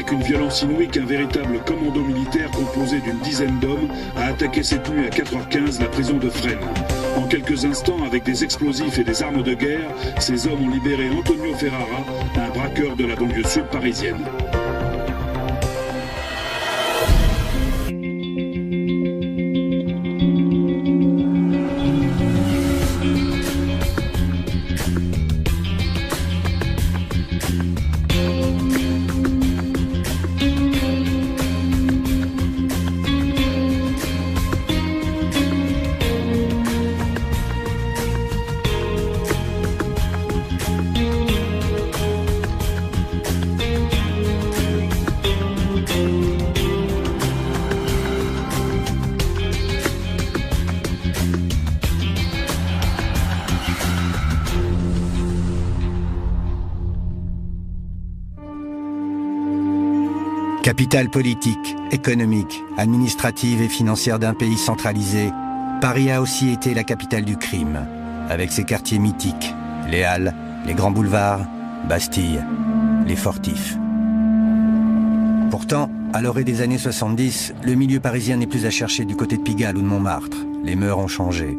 avec une violence inouïe qu'un véritable commando militaire composé d'une dizaine d'hommes a attaqué cette nuit à 4h15 la prison de Fresnes. En quelques instants, avec des explosifs et des armes de guerre, ces hommes ont libéré Antonio Ferrara, un braqueur de la banlieue sud parisienne. Capitale politique, économique, administrative et financière d'un pays centralisé, Paris a aussi été la capitale du crime, avec ses quartiers mythiques, les Halles, les grands boulevards, Bastille, les fortifs. Pourtant, à l'orée des années 70, le milieu parisien n'est plus à chercher du côté de Pigalle ou de Montmartre. Les mœurs ont changé.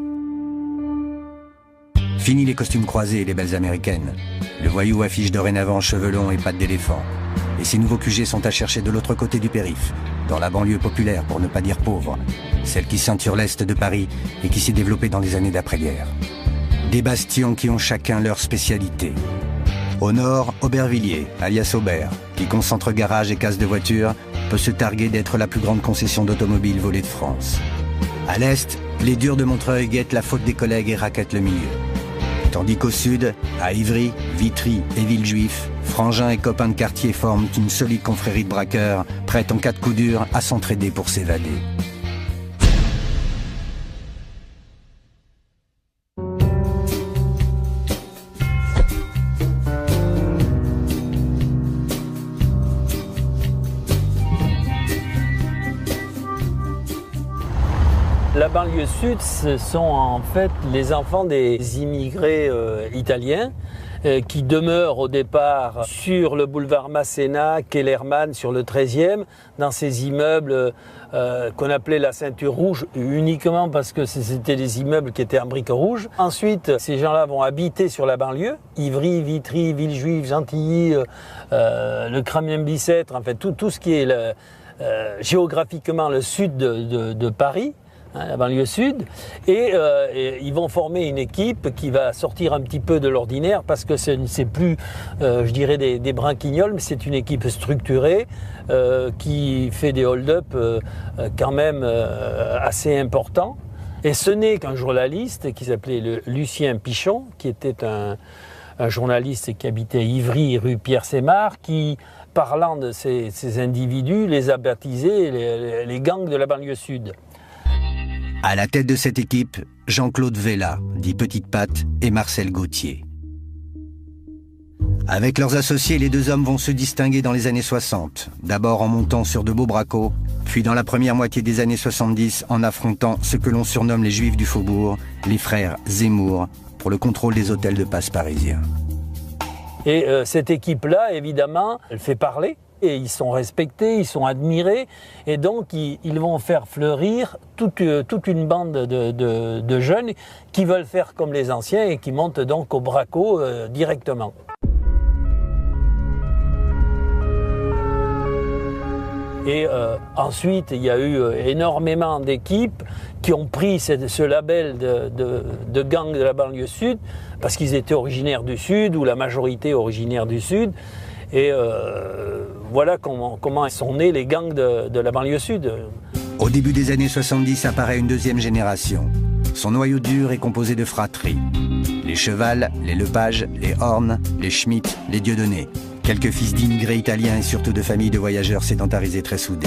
Fini les costumes croisés et les belles américaines. Le voyou affiche dorénavant cheveux longs et pattes d'éléphant. Et ces nouveaux QG sont à chercher de l'autre côté du périph', dans la banlieue populaire, pour ne pas dire pauvre, celle qui ceinture l'est de Paris et qui s'est développée dans les années d'après-guerre. Des bastions qui ont chacun leur spécialité. Au nord, Aubervilliers, alias Aubert, qui concentre garages et cases de voitures, peut se targuer d'être la plus grande concession d'automobiles volée de France. À l'est, les durs de Montreuil guettent la faute des collègues et raquettent le milieu. Tandis qu'au sud, à Ivry, Vitry et Villejuif, frangins et copains de quartier forment une solide confrérie de braqueurs, prête en cas de coup dur à s'entraider pour s'évader. La banlieue sud, ce sont en fait les enfants des immigrés italiens qui demeurent au départ sur le boulevard Masséna, Kellermann, sur le 13e, dans ces immeubles qu'on appelait la ceinture rouge, uniquement parce que c'était des immeubles qui étaient en briques rouges. Ensuite, ces gens-là vont habiter sur la banlieue, Ivry, Vitry, Villejuif, Gentilly, le Kremlin-Bicêtre, enfin tout ce qui est géographiquement le sud de Paris. La banlieue sud, et ils vont former une équipe qui va sortir un petit peu de l'ordinaire parce que c'est plus, je dirais, des branquignoles, mais c'est une équipe structurée qui fait des hold-up quand même assez importants. Et ce n'est qu'un journaliste qui s'appelait Lucien Pichon, qui était un journaliste qui habitait Ivry, rue Pierre-Sémard, qui, parlant de ces individus, les a baptisés les gangs de la banlieue sud. À la tête de cette équipe, Jean-Claude Vella, dit Petite Patte, et Marcel Gauthier. Avec leurs associés, les deux hommes vont se distinguer dans les années 60, d'abord en montant sur de beaux bracos, puis dans la première moitié des années 70 en affrontant ce que l'on surnomme les Juifs du Faubourg, les frères Zemmour, pour le contrôle des hôtels de passe parisiens. Et cette équipe-là, évidemment, elle fait parler. Et ils sont respectés, ils sont admirés, et donc ils vont faire fleurir toute une bande de jeunes qui veulent faire comme les anciens et qui montent donc au braco directement. Et ensuite, il y a eu énormément d'équipes qui ont pris ce label de gang de la banlieue sud, parce qu'ils étaient originaires du sud, ou la majorité originaire du sud. Et voilà comment sont nés les gangs de la banlieue sud. Au début des années 70 apparaît une deuxième génération. Son noyau dur est composé de fratries. Les Cheval, les Lepage, les Horn, les Schmitt, les Dieudonné. Quelques fils d'immigrés italiens et surtout de familles de voyageurs sédentarisés très soudés.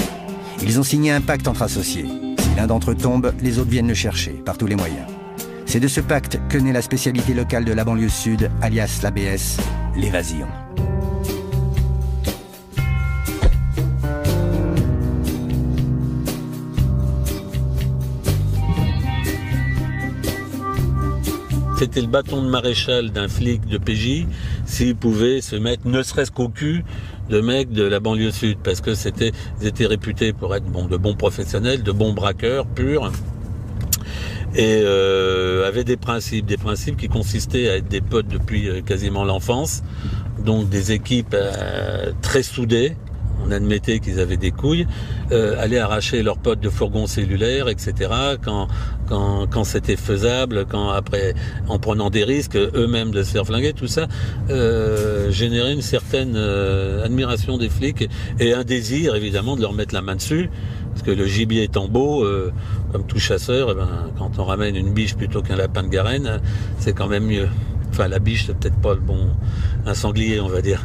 Ils ont signé un pacte entre associés. Si l'un d'entre eux tombe, les autres viennent le chercher, par tous les moyens. C'est de ce pacte que naît la spécialité locale de la banlieue sud, alias l'ABS, l'évasion. C'était le bâton de maréchal d'un flic de PJ, s'ils pouvaient se mettre ne serait-ce qu'au cul de mecs de la banlieue sud, parce que ils étaient réputés pour être de bons professionnels, de bons braqueurs purs, et avaient des principes qui consistaient à être des potes depuis quasiment l'enfance, donc des équipes très soudées. On admettait qu'ils avaient des couilles, aller arracher leurs potes de fourgons cellulaires, etc. Quand c'était faisable, après, en prenant des risques eux-mêmes de se faire flinguer, tout ça générait une certaine admiration des flics et un désir évidemment de leur mettre la main dessus, parce que le gibier étant beau, comme tout chasseur, quand on ramène une biche plutôt qu'un lapin de Garenne, c'est quand même mieux. Enfin, la biche, c'est peut-être pas un sanglier, on va dire.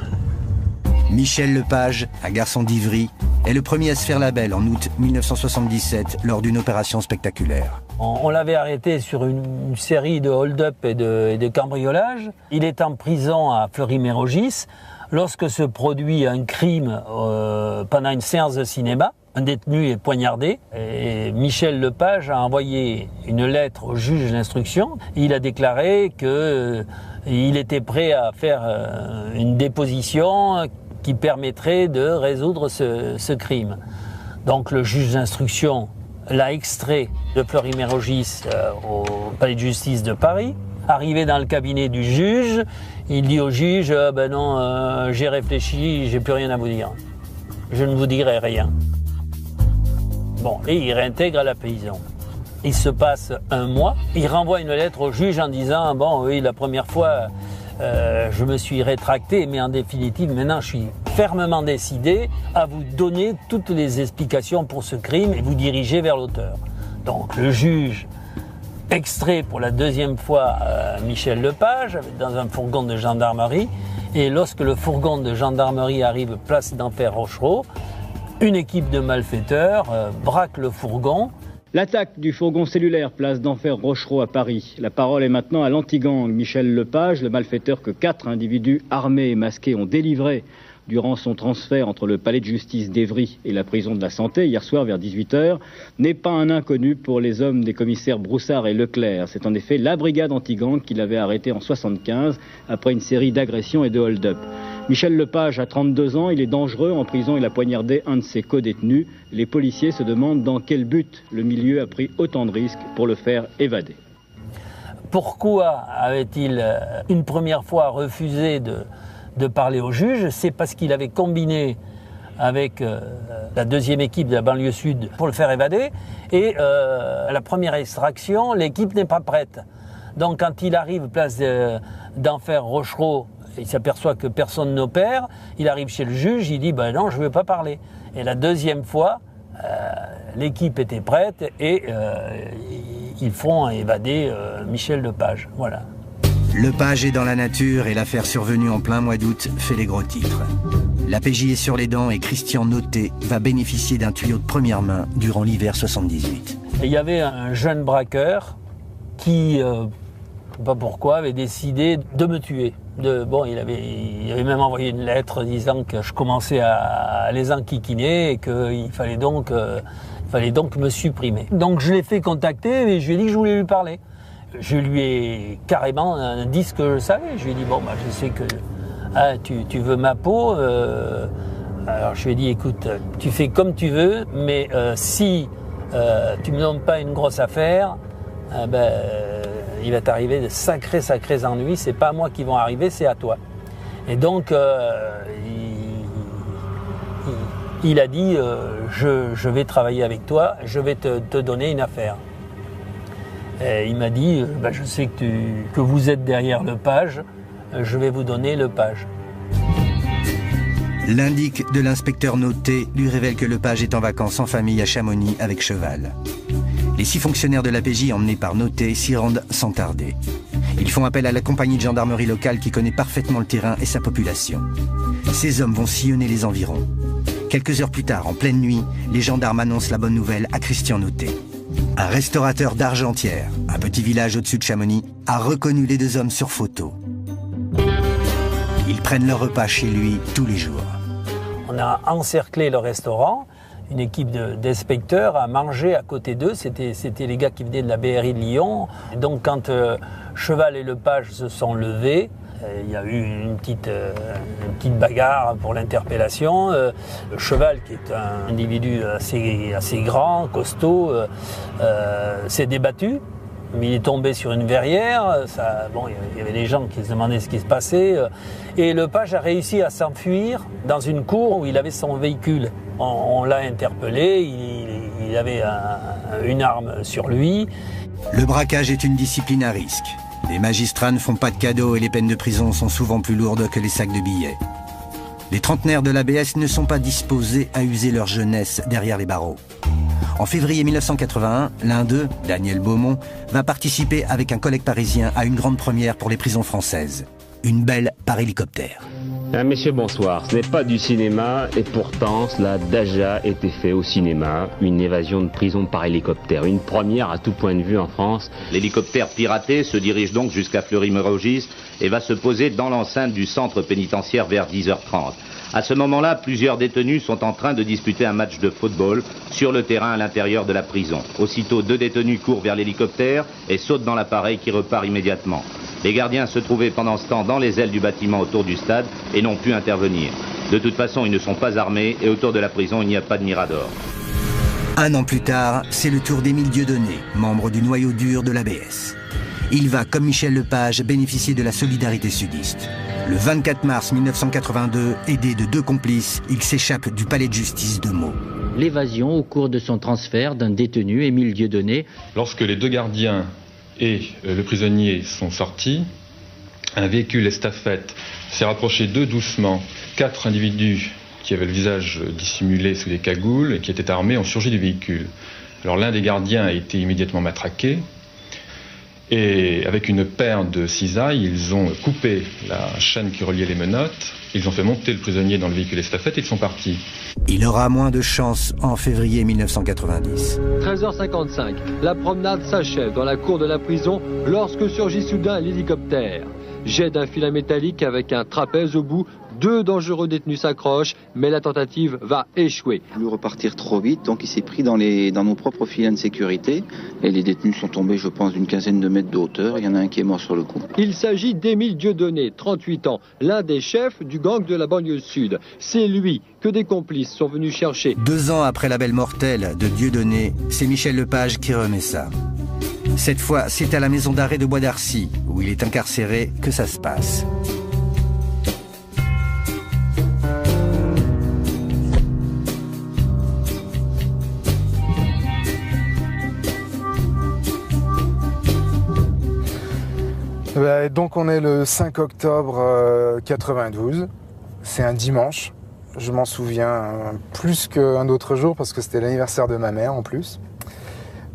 Michel Lepage, un garçon d'Ivry, est le premier à se faire la belle en août 1977 lors d'une opération spectaculaire. On l'avait arrêté sur une série de hold-up et de cambriolages. Il est en prison à Fleury-Mérogis lorsque se produit un crime pendant une séance de cinéma. Un détenu est poignardé et Michel Lepage a envoyé une lettre au juge d'instruction. Il a déclaré qu'il était prêt à faire une déposition qui permettrait de résoudre ce crime. Donc le juge d'instruction l'a extrait de Fleury-Mérogis au palais de justice de Paris. Arrivé dans le cabinet du juge, il dit au juge non, j'ai réfléchi, j'ai plus rien à vous dire. Je ne vous dirai rien. Bon, et il réintègre à la prison. Il se passe un mois, il renvoie une lettre au juge en disant bon oui, la première fois je me suis rétracté, mais en définitive maintenant je suis fermement décidé à vous donner toutes les explications pour ce crime et vous diriger vers l'auteur. Donc le juge extrait pour la deuxième fois Michel Lepage dans un fourgon de gendarmerie, et lorsque le fourgon de gendarmerie arrive place d'Enfer Rochereau, une équipe de malfaiteurs braque le fourgon. L'attaque du fourgon cellulaire place d'Enfer Rochereau à Paris. La parole est maintenant à l'anti-gang Michel Lepage, le malfaiteur que 4 individus armés et masqués ont délivré durant son transfert entre le palais de justice d'Évry et la prison de la Santé, hier soir vers 18h, n'est pas un inconnu pour les hommes des commissaires Broussard et Leclerc. C'est en effet la brigade anti-gang qui l'avait arrêté en 1975 après une série d'agressions et de hold-up. Michel Lepage a 32 ans, il est dangereux. En prison, il a poignardé un de ses co-détenus. Les policiers se demandent dans quel but le milieu a pris autant de risques pour le faire évader. Pourquoi avait-il une première fois refusé de parler au juge? C'est parce qu'il avait combiné avec la deuxième équipe de la banlieue sud pour le faire évader. Et à la première extraction, l'équipe n'est pas prête. Donc quand il arrive place d'Enfer Rochereau, il s'aperçoit que personne n'opère, il arrive chez le juge, il dit non, je ne veux pas parler. Et la deuxième fois, l'équipe était prête et ils font évader Michel Lepage. Voilà. Lepage est dans la nature et l'affaire survenue en plein mois d'août fait les gros titres. La PJ est sur les dents et Christian Noté va bénéficier d'un tuyau de première main durant l'hiver 78. Et il y avait un jeune braqueur qui, je ne sais pas pourquoi, avait décidé de me tuer. Il avait même envoyé une lettre disant que je commençais à les enquiquiner et qu'il fallait donc me supprimer. Donc je l'ai fait contacter et je lui ai dit que je voulais lui parler. Je lui ai carrément dit ce que je savais. Je lui ai dit je sais que tu veux ma peau. Alors je lui ai dit écoute, tu fais comme tu veux, mais si tu me donnes pas une grosse affaire, il va t'arriver de sacrés ennuis. C'est pas à moi qui vont arriver, c'est à toi. Et donc il a dit je vais travailler avec toi, je vais te donner une affaire. Et il m'a dit je sais que vous êtes derrière Lepage, je vais vous donner Lepage. L'indic de l'inspecteur Noté lui révèle que Lepage est en vacances en famille à Chamonix avec Cheval. Les 6 fonctionnaires de la PJ emmenés par Noté s'y rendent sans tarder. Ils font appel à la compagnie de gendarmerie locale qui connaît parfaitement le terrain et sa population. Ces hommes vont sillonner les environs. Quelques heures plus tard, en pleine nuit, les gendarmes annoncent la bonne nouvelle à Christian Noté. Un restaurateur d'Argentière, un petit village au-dessus de Chamonix, a reconnu les 2 hommes sur photo. Ils prennent leur repas chez lui tous les jours. On a encerclé le restaurant. Une équipe d'inspecteurs a mangé à côté d'eux. C'était les gars qui venaient de la BRI de Lyon. Et donc quand Cheval et Lepage se sont levés, Il y a eu une petite bagarre pour l'interpellation. Le cheval, qui est un individu assez grand, costaud, s'est débattu. Mais il est tombé sur une verrière. Il y avait des gens qui se demandaient ce qui se passait. Et le page a réussi à s'enfuir dans une cour où il avait son véhicule. On l'a interpellé, il avait une arme sur lui. Le braquage est une discipline à risque. Les magistrats ne font pas de cadeaux et les peines de prison sont souvent plus lourdes que les sacs de billets. Les trentenaires de l'ABS ne sont pas disposés à user leur jeunesse derrière les barreaux. En février 1981, l'un d'eux, Daniel Beaumont, va participer avec un collègue parisien à une grande première pour les prisons françaises. Une belle par hélicoptère. Messieurs, bonsoir. Ce n'est pas du cinéma et pourtant cela a déjà été fait au cinéma. Une évasion de prison par hélicoptère. Une première à tout point de vue en France. L'hélicoptère piraté se dirige donc jusqu'à Fleury-Mérogis et va se poser dans l'enceinte du centre pénitentiaire vers 10h30. À ce moment-là, plusieurs détenus sont en train de disputer un match de football sur le terrain à l'intérieur de la prison. Aussitôt, 2 détenus courent vers l'hélicoptère et sautent dans l'appareil qui repart immédiatement. Les gardiens se trouvaient pendant ce temps dans les ailes du bâtiment autour du stade et n'ont pu intervenir. De toute façon, ils ne sont pas armés et autour de la prison, il n'y a pas de mirador. Un an plus tard, c'est le tour d'Émile Dieudonné, membre du noyau dur de l'ABS. Il va, comme Michel Lepage, bénéficier de la solidarité sudiste. Le 24 mars 1982, aidé de 2 complices, il s'échappe du palais de justice de Meaux. L'évasion au cours de son transfert d'un détenu, Émile Dieudonné. Lorsque les 2 gardiens et le prisonnier sont sortis, un véhicule estafette s'est rapproché d'eux doucement. 4 individus qui avaient le visage dissimulé sous des cagoules et qui étaient armés ont surgi du véhicule. Alors l'un des gardiens a été immédiatement matraqué. Et avec une paire de cisailles, ils ont coupé la chaîne qui reliait les menottes, ils ont fait monter le prisonnier dans le véhicule estafette et ils sont partis. Il aura moins de chance en février 1990. 13h55, la promenade s'achève dans la cour de la prison lorsque surgit soudain l'hélicoptère. Jet d'un filet métallique avec un trapèze au bout, 2 dangereux détenus s'accrochent, mais la tentative va échouer. Il a voulu repartir trop vite, donc il s'est pris dans nos propres filets de sécurité. Et les détenus sont tombés, je pense, d'une quinzaine de mètres de hauteur. Il y en a un qui est mort sur le coup. Il s'agit d'Émile Dieudonné, 38 ans, l'un des chefs du gang de la banlieue sud. C'est lui que des complices sont venus chercher. 2 ans après la belle mortelle de Dieudonné, c'est Michel Lepage qui remet ça. Cette fois, c'est à la maison d'arrêt de Bois d'Arcy, où il est incarcéré, que ça se passe. Donc on est le 5 octobre 92, c'est un dimanche, je m'en souviens plus qu'un autre jour parce que c'était l'anniversaire de ma mère en plus.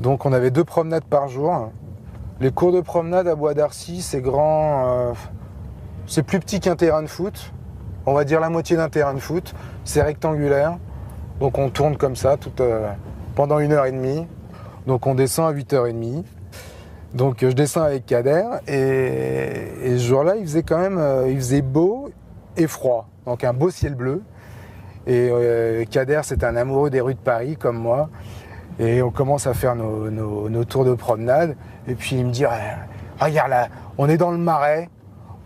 Donc on avait 2 promenades par jour. Les cours de promenade à Bois d'Arcy, c'est grand, c'est plus petit qu'un terrain de foot, on va dire la moitié d'un terrain de foot, c'est rectangulaire, donc on tourne comme ça pendant 1h30, donc on descend à 8h30. Donc je descends avec Kader et ce jour-là il faisait beau et froid, donc un beau ciel bleu. Et Kader c'est un amoureux des rues de Paris comme moi et on commence à faire nos tours de promenade et puis il me dit regarde là, on est dans le Marais,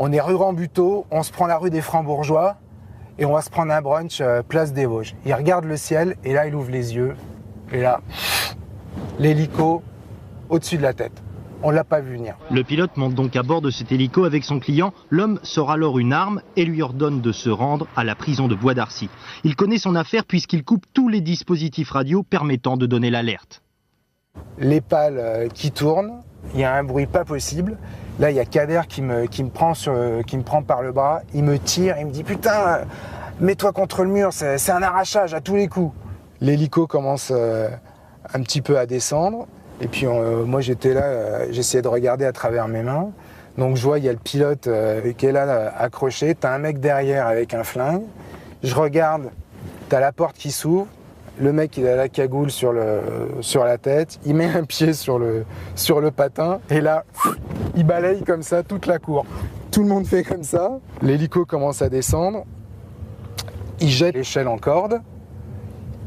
on est rue Rambuteau, on se prend la rue des Francs-Bourgeois et on va se prendre un brunch place des Vosges. Il regarde le ciel et là il ouvre les yeux et là l'hélico au-dessus de la tête. On ne l'a pas vu venir. Le pilote monte donc à bord de cet hélico avec son client. L'homme sort alors une arme et lui ordonne de se rendre à la prison de Bois d'Arcy. Il connaît son affaire puisqu'il coupe tous les dispositifs radio permettant de donner l'alerte. Les pales qui tournent, il y a un bruit pas possible. Là, il y a Kader qui me prend par le bras, il me tire, il me dit « Putain, mets-toi contre le mur, c'est un arrachage à tous les coups ». L'hélico commence un petit peu à descendre. Et puis moi j'étais là, j'essayais de regarder à travers mes mains. Donc je vois, il y a le pilote qui est là accroché, t'as un mec derrière avec un flingue. Je regarde, t'as la porte qui s'ouvre, le mec il a la cagoule sur la tête, il met un pied sur le patin et là, il balaye comme ça toute la cour. Tout le monde fait comme ça, l'hélico commence à descendre, il jette l'échelle en corde,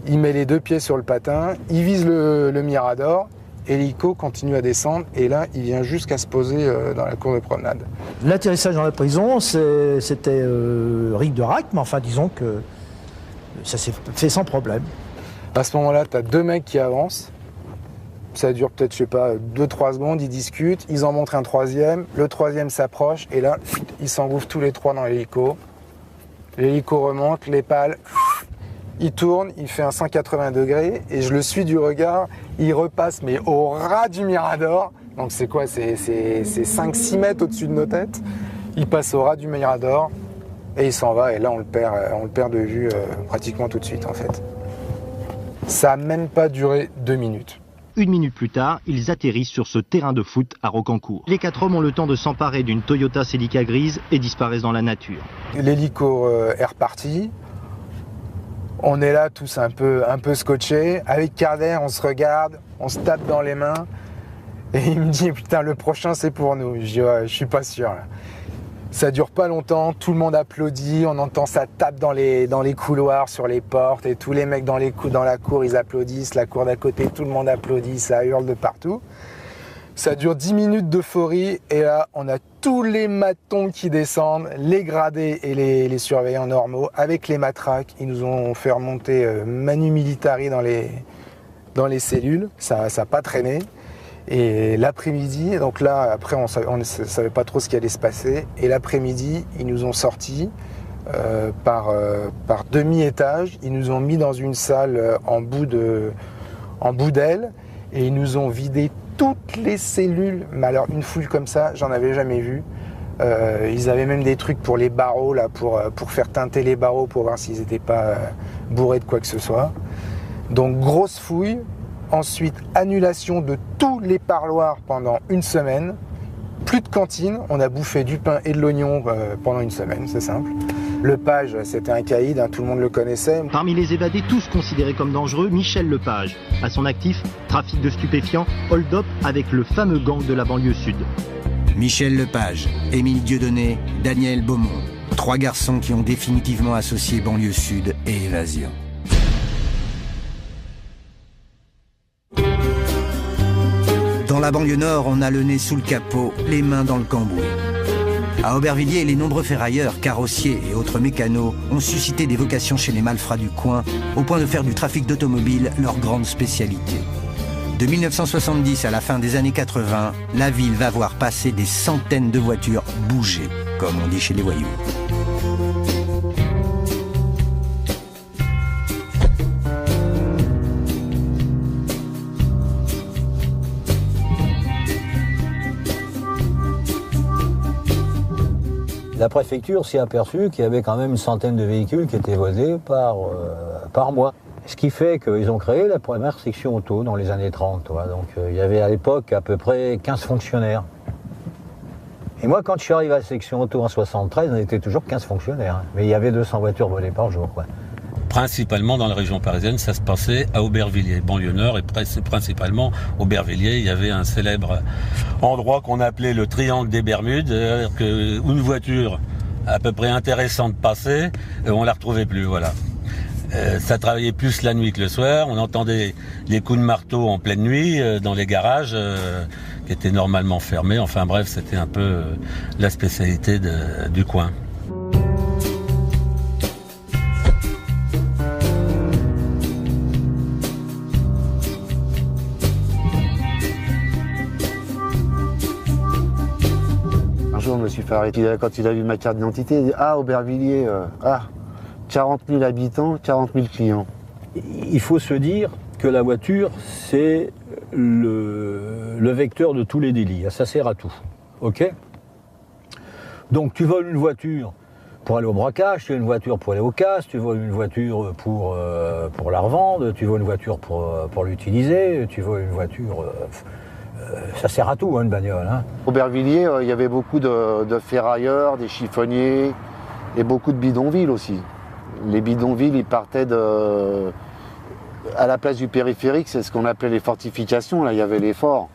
il met les 2 pieds sur le patin, il vise le mirador. et l'hélico continue à descendre, et là, il vient jusqu'à se poser dans la cour de promenade. L'atterrissage dans la prison, c'était ric de rac, mais enfin, disons que ça s'est fait sans problème. À ce moment-là, tu as 2 mecs qui avancent. Ça dure peut-être, je sais pas, 2-3 secondes, ils discutent, ils en montrent un 3e, le 3e s'approche, et là, ils s'engouffrent tous les 3 dans l'hélico. L'hélico remonte, les pales, il tourne, il fait un 180 degrés, et je le suis du regard, il repasse, mais au ras du Mirador. Donc c'est quoi? C'est 5-6 mètres au-dessus de nos têtes. Il passe au ras du Mirador, et il s'en va, et là, on le perd de vue pratiquement tout de suite, en fait. Ça n'a même pas duré 2 minutes. 1 minute plus tard, ils atterrissent sur ce terrain de foot à Rocancourt. Les 4 hommes ont le temps de s'emparer d'une Toyota Celica grise et disparaissent dans la nature. L'hélico est reparti. On est là tous un peu scotchés. Avec Carder, on se regarde, on se tape dans les mains. Et il me dit, putain, le prochain c'est pour nous. Je dis, ouais, je suis pas sûr. Là. Ça dure pas longtemps, tout le monde applaudit, on entend ça tape dans les couloirs, sur les portes, et tous les mecs dans la cour, ils applaudissent, la cour d'à côté, tout le monde applaudit, ça hurle de partout. Ça dure 10 minutes d'euphorie, et là, on a tous les matons qui descendent, les gradés et les surveillants normaux, avec les matraques. Ils nous ont fait remonter manu militari dans les cellules, ça n'a pas traîné. Et l'après-midi, donc là, après, on ne savait pas trop ce qui allait se passer. Et l'après-midi, ils nous ont sortis par demi-étage. Ils nous ont mis dans une salle en bout d'aile. Et ils nous ont vidé toutes les cellules. Mais alors, une foule comme ça, j'en avais jamais vu. Ils avaient même des trucs pour les barreaux, là, pour faire teinter les barreaux, pour voir s'ils n'étaient pas bourrés de quoi que ce soit. Donc, grosse fouille. Ensuite, annulation de tous les parloirs pendant 1 semaine. Plus de cantine, on a bouffé du pain et de l'oignon pendant 1 semaine, c'est simple. Le Page, c'était un caïd, tout le monde le connaissait. Parmi les évadés, tous considérés comme dangereux, Michel Lepage. À son actif, trafic de stupéfiants, hold-up avec le fameux gang de la banlieue sud. Michel Lepage, Émile Dieudonné, Daniel Beaumont. 3 garçons qui ont définitivement associé banlieue sud et évasion. Dans la banlieue nord, on a le nez sous le capot, les mains dans le cambouis. À Aubervilliers, les nombreux ferrailleurs, carrossiers et autres mécanos ont suscité des vocations chez les malfrats du coin, au point de faire du trafic d'automobiles leur grande spécialité. De 1970 à la fin des années 80, la ville va voir passer des centaines de voitures bougées, comme on dit chez les voyous. La préfecture s'est aperçue qu'il y avait quand même une centaine de véhicules qui étaient volés par mois. Ce qui fait qu'ils ont créé la première section auto dans les années 30. Donc il y avait à l'époque à peu près 15 fonctionnaires. Et moi, quand je suis arrivé à la section auto en 73, on était toujours 15 fonctionnaires. Mais il y avait 200 voitures volées par jour. Principalement dans la région parisienne, ça se passait à Aubervilliers, banlieue nord, et principalement Aubervilliers. Il y avait un célèbre endroit qu'on appelait le triangle des Bermudes, c'est-à-dire qu'une voiture à peu près intéressante passait, on la retrouvait plus, voilà. Ça travaillait plus la nuit que le soir, on entendait les coups de marteau en pleine nuit dans les garages qui étaient normalement fermés. Enfin bref, c'était un peu la spécialité du coin. Je me suis fait arrêter quand il a vu ma carte d'identité. Il dit, ah, Aubervilliers, 40 000 habitants, 40 000 clients. Il faut se dire que la voiture, c'est le vecteur de tous les délits. Ça sert à tout. OK ? Donc tu voles une voiture pour aller au braquage, tu voles une voiture pour aller au casse, tu voles une voiture pour la revendre, tu voles une voiture pour l'utiliser, tu voles une voiture... ça sert à tout, une bagnole. Aubervilliers, il y avait beaucoup de ferrailleurs, des chiffonniers et beaucoup de bidonvilles aussi. Les bidonvilles, ils partaient à la place du périphérique, c'est ce qu'on appelait les fortifications. Là, il y avait les forts.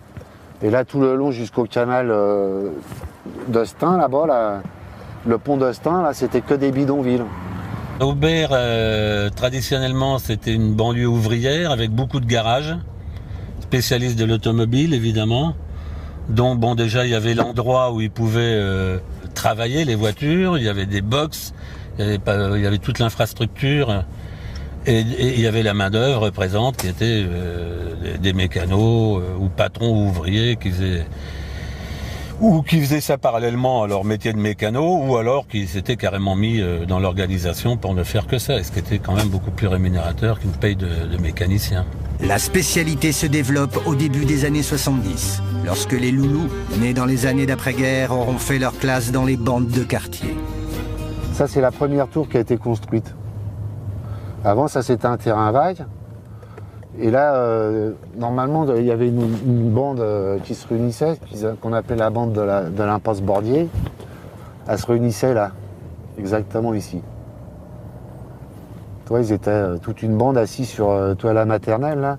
Et là, tout le long jusqu'au canal d'Estaing, là-bas, là, le pont d'Estaing, là, c'était que des bidonvilles. Aubert, traditionnellement, c'était une banlieue ouvrière avec beaucoup de garages. spécialiste de l'automobile, évidemment. Donc, bon, déjà, il y avait l'endroit où il pouvait travailler les voitures, il y avait des box, il y avait toute l'infrastructure. Et il y avait la main-d'œuvre présente qui était des mécanos ou patrons ou ouvriers qui faisaient ça parallèlement à leur métier de mécano ou alors qui s'étaient carrément mis dans l'organisation pour ne faire que ça, et ce qui était quand même beaucoup plus rémunérateur qu'une paye de mécanicien. La spécialité se développe au début des années 70, lorsque les loulous, nés dans les années d'après-guerre, auront fait leur classe dans les bandes de quartier. Ça, c'est la première tour qui a été construite. Avant, ça, c'était un terrain vague. Et là, normalement, il y avait une bande qui se réunissait, qu'on appelait la bande de l'impasse Bordier. Elle se réunissait là, exactement ici. Toi, ils étaient toute une bande assis sur toi, la maternelle, là,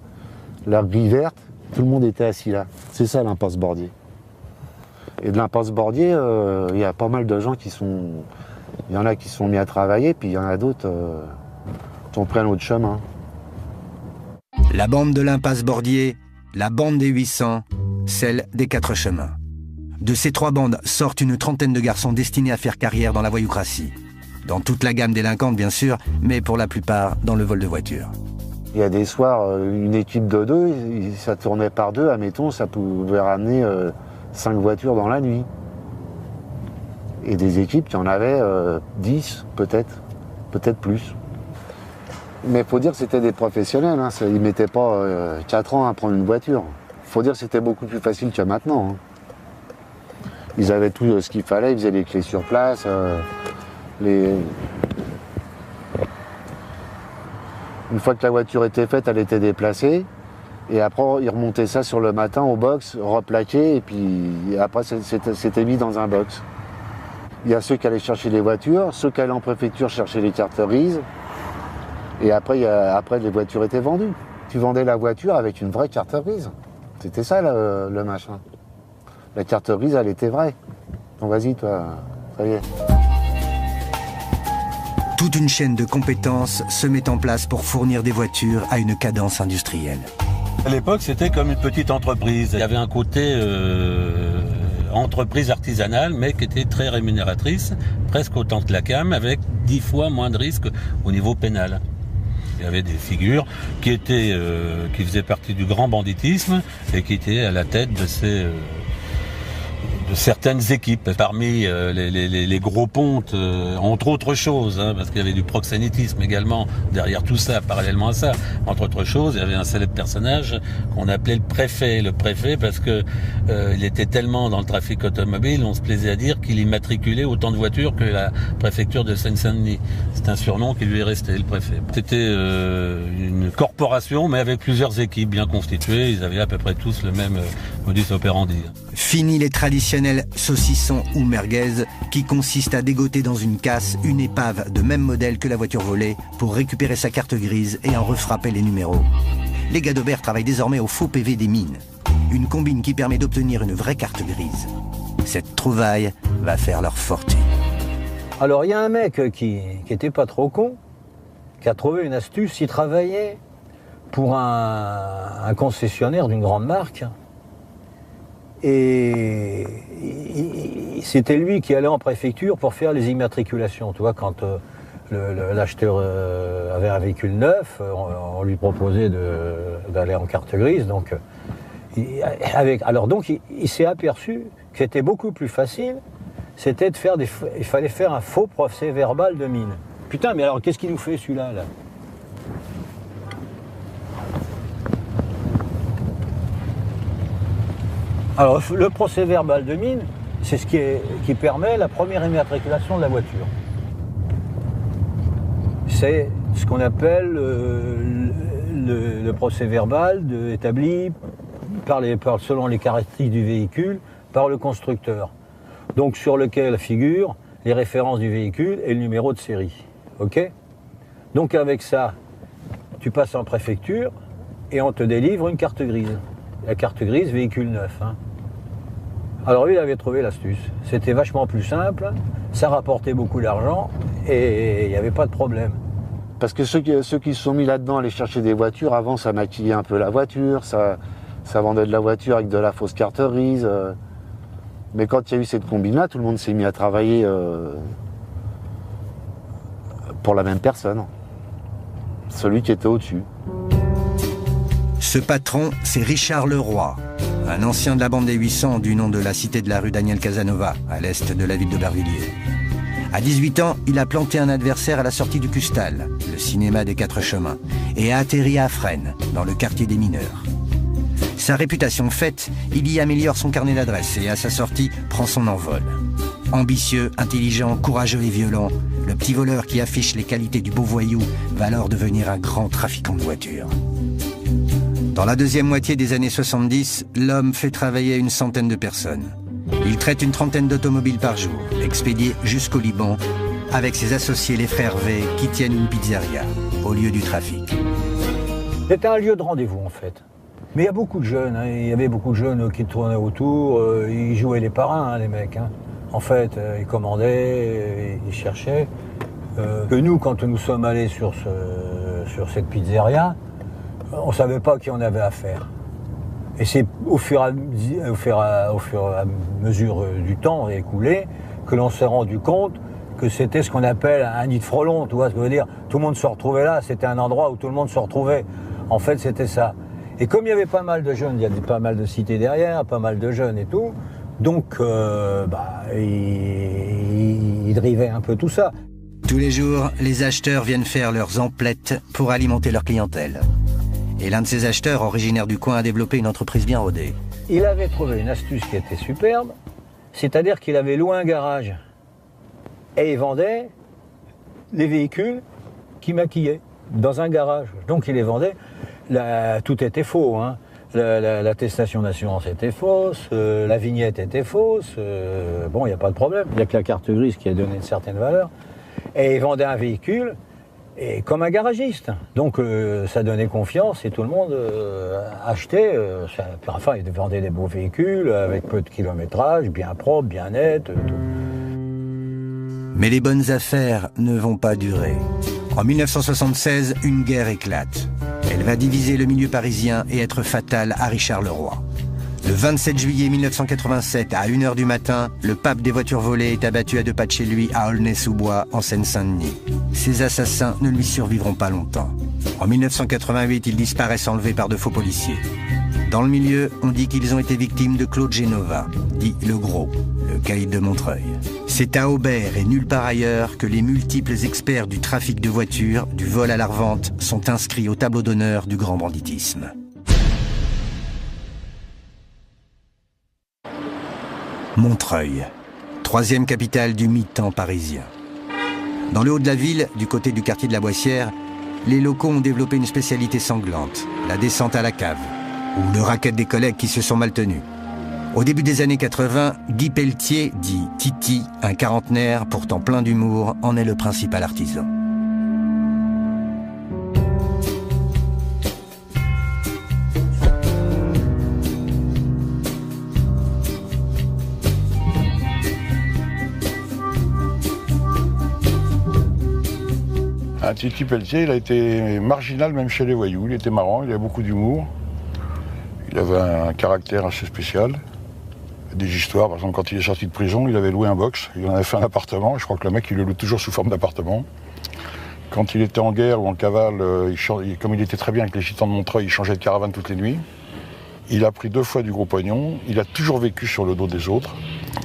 la grille verte. Tout le monde était assis là. C'est ça, l'impasse Bordier. Et de l'impasse Bordier, il y a pas mal de gens qui sont... Il y en a qui sont mis à travailler, puis il y en a d'autres qui ont pris un autre chemin. La bande de l'impasse Bordier, la bande des 800, celle des 4 chemins. De ces 3 bandes sortent une trentaine de garçons destinés à faire carrière dans la voyoucratie. Dans toute la gamme délinquante, bien sûr, mais pour la plupart dans le vol de voitures. Il y a des soirs, une équipe de 2, ça tournait par 2, admettons, ça pouvait ramener 5 voitures dans la nuit. Et des équipes, il y en avait 10, peut-être plus. Mais il faut dire que c'était des professionnels, hein. Ils ne mettaient pas 4 ans à prendre une voiture. Il faut dire que c'était beaucoup plus facile que maintenant. Hein. Ils avaient tout ce qu'il fallait, ils faisaient les clés sur place. Une fois que la voiture était faite, elle était déplacée. Et après, ils remontaient ça sur le matin au box, replaqué, et puis après, c'était mis dans un box. Il y a ceux qui allaient chercher les voitures, ceux qui allaient en préfecture chercher les cartes grises. Et après, les voitures étaient vendues. Tu vendais la voiture avec une vraie carte grise. C'était ça le machin. La carte grise, elle était vraie. Donc vas-y, toi, ça y est. Toute une chaîne de compétences se met en place pour fournir des voitures à une cadence industrielle. À l'époque, c'était comme une petite entreprise. Il y avait un côté entreprise artisanale, mais qui était très rémunératrice, presque autant que la CAM, avec 10 fois moins de risques au niveau pénal. Il y avait des figures qui faisaient partie du grand banditisme et qui étaient à la tête de certaines équipes. Parmi les gros pontes, entre autres choses, hein, parce qu'il y avait du proxénétisme également derrière tout ça, parallèlement à ça. Entre autres choses, il y avait un célèbre personnage qu'on appelait le préfet. Le préfet parce que il était tellement dans le trafic automobile, on se plaisait à dire qu'il immatriculait autant de voitures que la préfecture de Seine-Saint-Denis. C'est un surnom qui lui est resté, le préfet. C'était une corporation, mais avec plusieurs équipes bien constituées. Ils avaient à peu près tous le même modus operandi. Fini les traditionnels saucissons ou merguez qui consistent à dégoter dans une casse une épave de même modèle que la voiture volée pour récupérer sa carte grise et en refrapper les numéros. Les gars d'Aubert travaillent désormais au faux PV des mines, une combine qui permet d'obtenir une vraie carte grise. Cette trouvaille va faire leur fortune. Alors il y a un mec qui était pas trop con, qui a trouvé une astuce. Il travaillait pour un concessionnaire d'une grande marque. Et c'était lui qui allait en préfecture pour faire les immatriculations. Tu vois, quand l'acheteur avait un véhicule neuf, on lui proposait d'aller en carte grise. Donc, il s'est aperçu que c'était beaucoup plus facile, c'était de faire il fallait faire un faux procès verbal de mine. Putain, mais alors qu'est-ce qu'il nous fait celui-là là ? Alors, le procès verbal de mine, c'est ce qui permet la première immatriculation de la voiture. C'est ce qu'on appelle le procès verbal établi selon les caractéristiques du véhicule par le constructeur. Donc, sur lequel figurent les références du véhicule et le numéro de série. OK ? Donc, avec ça, tu passes en préfecture et on te délivre une carte grise. La carte grise, véhicule neuf. Hein. Alors lui, il avait trouvé l'astuce. C'était vachement plus simple, ça rapportait beaucoup d'argent et il n'y avait pas de problème. Parce que ceux qui se sont mis là-dedans, aller chercher des voitures, avant ça maquillait un peu la voiture, ça Ça vendait de la voiture avec de la fausse carte grise. Mais quand il y a eu cette combine-là, tout le monde s'est mis à travailler pour la même personne. Celui qui était au-dessus. Ce patron, c'est Richard Leroy, un ancien de la bande des 800 du nom de la cité de la rue Daniel Casanova, à l'est de la ville d'Aubervilliers. À 18 ans, il a planté un adversaire à la sortie du Custal, le cinéma des Quatre Chemins, et a atterri à Fresnes, dans le quartier des mineurs. Sa réputation faite, il y améliore son carnet d'adresses et à sa sortie, prend son envol. Ambitieux, intelligent, courageux et violent, le petit voleur qui affiche les qualités du beau voyou va alors devenir un grand trafiquant de voitures. Dans la deuxième moitié des années 70, l'homme fait travailler une centaine de personnes. Il traite une trentaine d'automobiles par jour, expédiées jusqu'au Liban, avec ses associés les frères V qui tiennent une pizzeria, au lieu du trafic. C'était un lieu de rendez-vous en fait. Mais il y a beaucoup de jeunes, hein. Il y avait beaucoup de jeunes qui tournaient autour, ils jouaient les parrains, hein, les mecs. Hein. En fait, ils commandaient, ils cherchaient. Que nous, quand nous sommes allés sur cette pizzeria, on ne savait pas qui on avait affaire. Et c'est au fur et à mesure du temps écoulé que l'on s'est rendu compte que c'était ce qu'on appelle un nid de frelons, tu vois ce que je veux dire. Tout le monde se retrouvait là, c'était un endroit où tout le monde se retrouvait. En fait, c'était ça. Et comme il y avait pas mal de jeunes, il y avait pas mal de cités derrière, pas mal de jeunes et tout, donc ils drivaient un peu tout ça. Tous les jours, les acheteurs viennent faire leurs emplettes pour alimenter leur clientèle. Et l'un de ces acheteurs, originaire du coin, a développé une entreprise bien rodée. Il avait trouvé une astuce qui était superbe, c'est-à-dire qu'il avait loué un garage. Et il vendait les véhicules qu'il maquillait dans un garage. Donc il les vendait, tout était faux. Hein. L'attestation d'assurance était fausse, la vignette était fausse, bon, il n'y a pas de problème. Il n'y a que la carte grise qui a donné une certaine valeur. Et il vendait un véhicule et comme un garagiste. Donc ça donnait confiance et tout le monde achetait. Enfin, il vendait des beaux véhicules avec peu de kilométrage, bien propre, bien net. Tout. Mais les bonnes affaires ne vont pas durer. En 1976, une guerre éclate. Elle va diviser le milieu parisien et être fatale à Richard Leroy. Le 27 juillet 1987, à 1h du matin, le pape des voitures volées est abattu à 2 pas de chez lui à Aulnay-sous-Bois, en Seine-Saint-Denis. Ces assassins ne lui survivront pas longtemps. En 1988, ils disparaissent enlevés par de faux policiers. Dans le milieu, on dit qu'ils ont été victimes de Claude Génova, dit le Gros, le caïd de Montreuil. C'est à Aubert et nulle part ailleurs que les multiples experts du trafic de voitures, du vol à la revente, sont inscrits au tableau d'honneur du grand banditisme. Montreuil, troisième capitale du mi-temps parisien. Dans le haut de la ville, du côté du quartier de la Boissière, les locaux ont développé une spécialité sanglante, la descente à la cave, ou le racket des collègues qui se sont mal tenus. Au début des années 80, Guy Pelletier, dit Titi, un quarantenaire pourtant plein d'humour, en est le principal artisan. Titi Pelletier, il a été marginal même chez les voyous. Il était marrant, il avait beaucoup d'humour. Il avait un caractère assez spécial. Des histoires, par exemple, quand il est sorti de prison, il avait loué un box. Il en avait fait un appartement. Je crois que le mec, il le loue toujours sous forme d'appartement. Quand il était en guerre ou en cavale, comme il était très bien avec les gitans de Montreuil, il changeait de caravane toutes les nuits. Il a pris 2 fois du gros pognon. Il a toujours vécu sur le dos des autres.